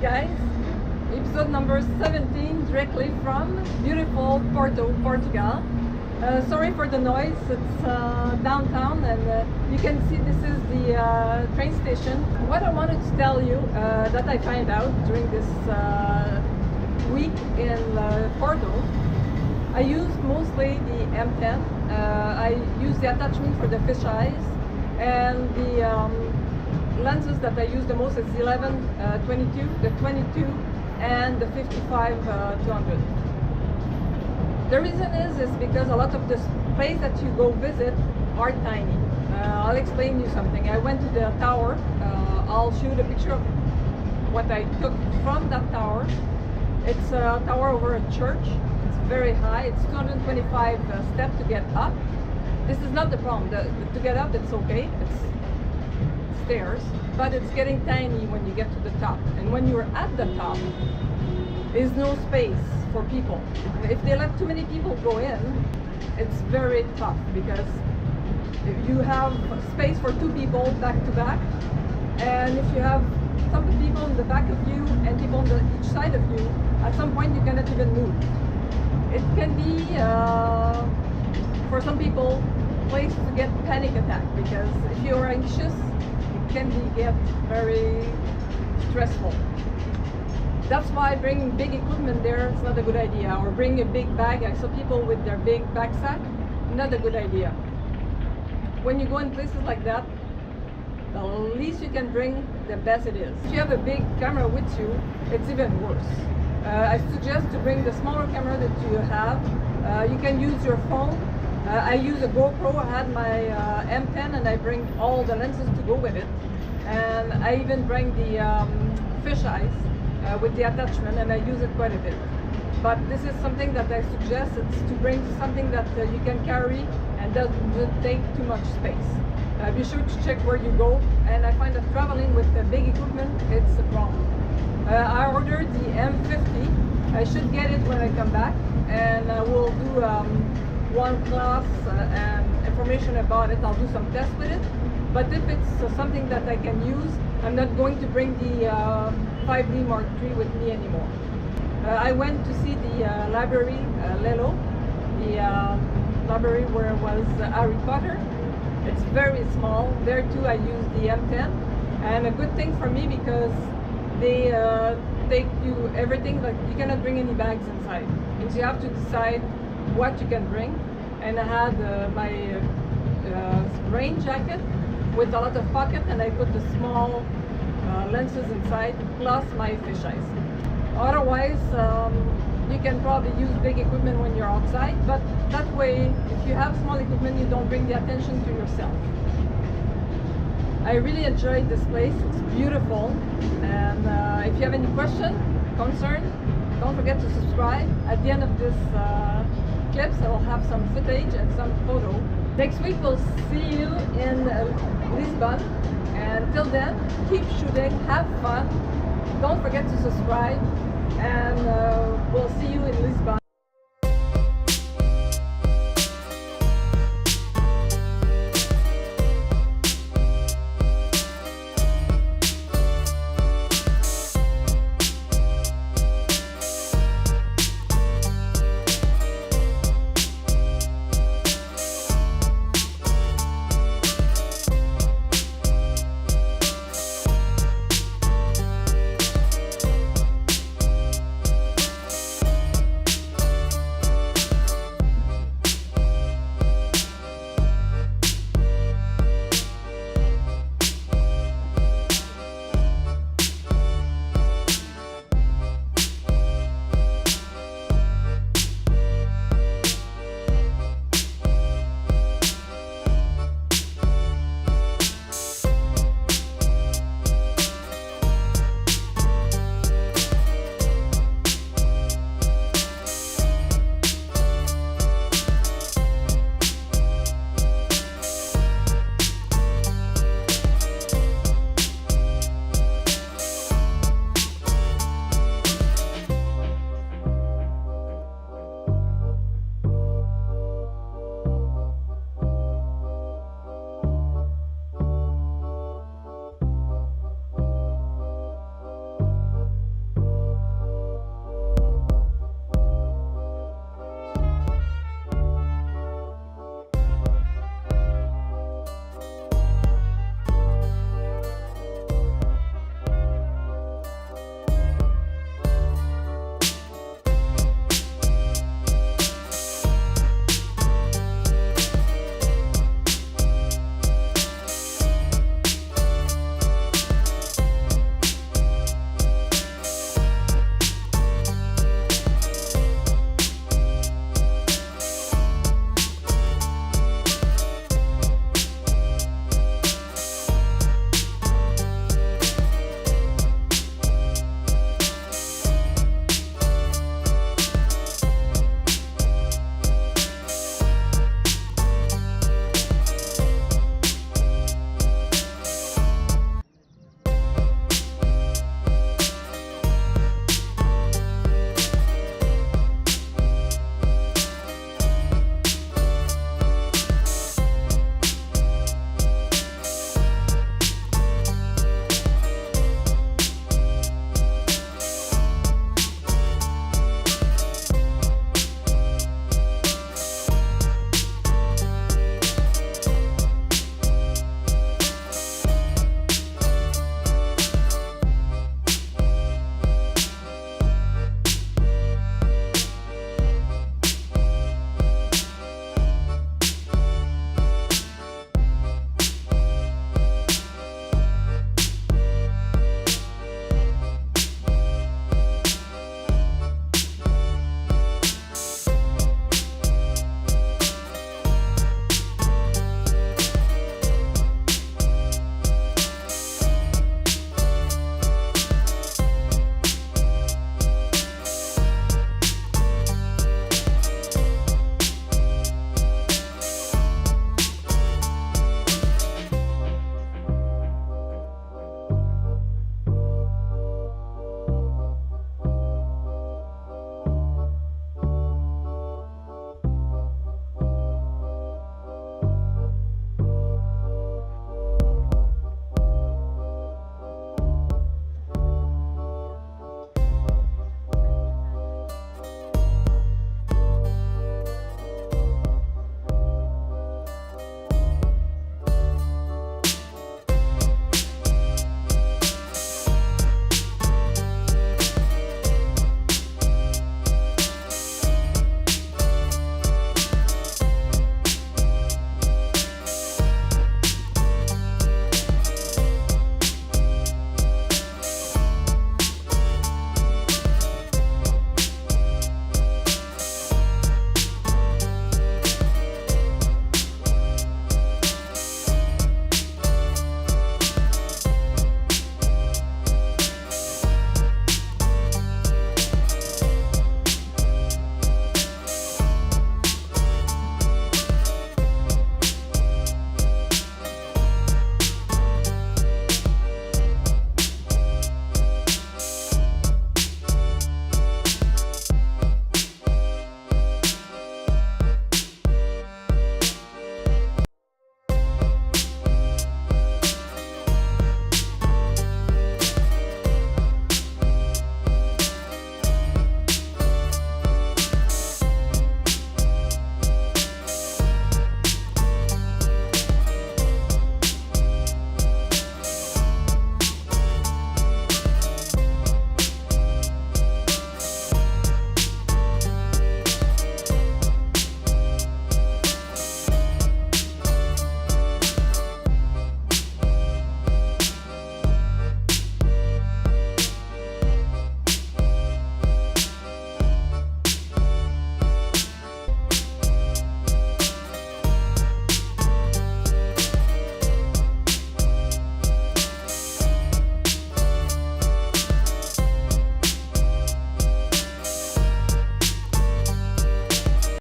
guys, episode number 17 directly from beautiful Porto, Portugal. Sorry for the noise, it's downtown and you can see this is the train station. What I wanted to tell you that I find out during this week in Porto, I use mostly the M10. I use the attachment for the fish eyes, and the lenses that I use the most is the 11, 22, the 22 and the 55 200. The reason is because a lot of the places that you go visit are tiny. I'll explain you something. I went to the tower. I'll shoot a picture of what I took from that tower. It's a tower over a church. It's very high. It's 225 steps to get up. This is not the problem. To get up, it's okay. It's stairs, but it's getting tiny when you get to the top. And when you're at the top, there's no space for people. If they let too many people go in, it's very tough, because if you have space for two people back to back, and if you have some people in the back of you and people on each side of you, at some point you cannot even move. It can be, for some people, a place to get panic attack, because if you're anxious, it can get very stressful. That's why bringing big equipment there is not a good idea, or bring a big bag. I saw people with their big backpack, not a good idea. When you go in places like that, the least you can bring, the best it is. If you have a big camera with you, it's even worse. I suggest to bring the smaller camera that you have. You can use your phone. I use a GoPro. I had my M10 and I bring all the lenses to go with it. And I even bring the fish eyes with the attachment, and I use it quite a bit. But this is something that I suggest. It's to bring something that you can carry and doesn't take too much space. Be sure to check where you go, and I find that traveling with the big equipment, it's a problem. I ordered the M50. I should get it when I come back, and we'll do one class and information about it. I'll do some tests with it. But if it's something that I can use, I'm not going to bring the 5D Mark III with me anymore. I went to see the library, Lelo, the library where was Harry Potter. It's very small. There too I use the M10, and a good thing for me, because they take you everything. Like, you cannot bring any bags inside, because you have to decide what you can bring. And I had my rain jacket with a lot of pocket, and I put the small lenses inside, plus my fish eyes. Otherwise, you can probably use big equipment when you're outside, but that way, if you have small equipment, you don't bring the attention to yourself. I really enjoyed this place. It's beautiful, and if you have any question, concern, don't forget to subscribe. At the end of this clips, I will have some footage and some photo. Next week we'll see you in Lisbon, and till then, keep shooting, have fun, don't forget to subscribe, and we'll see you in Lisbon.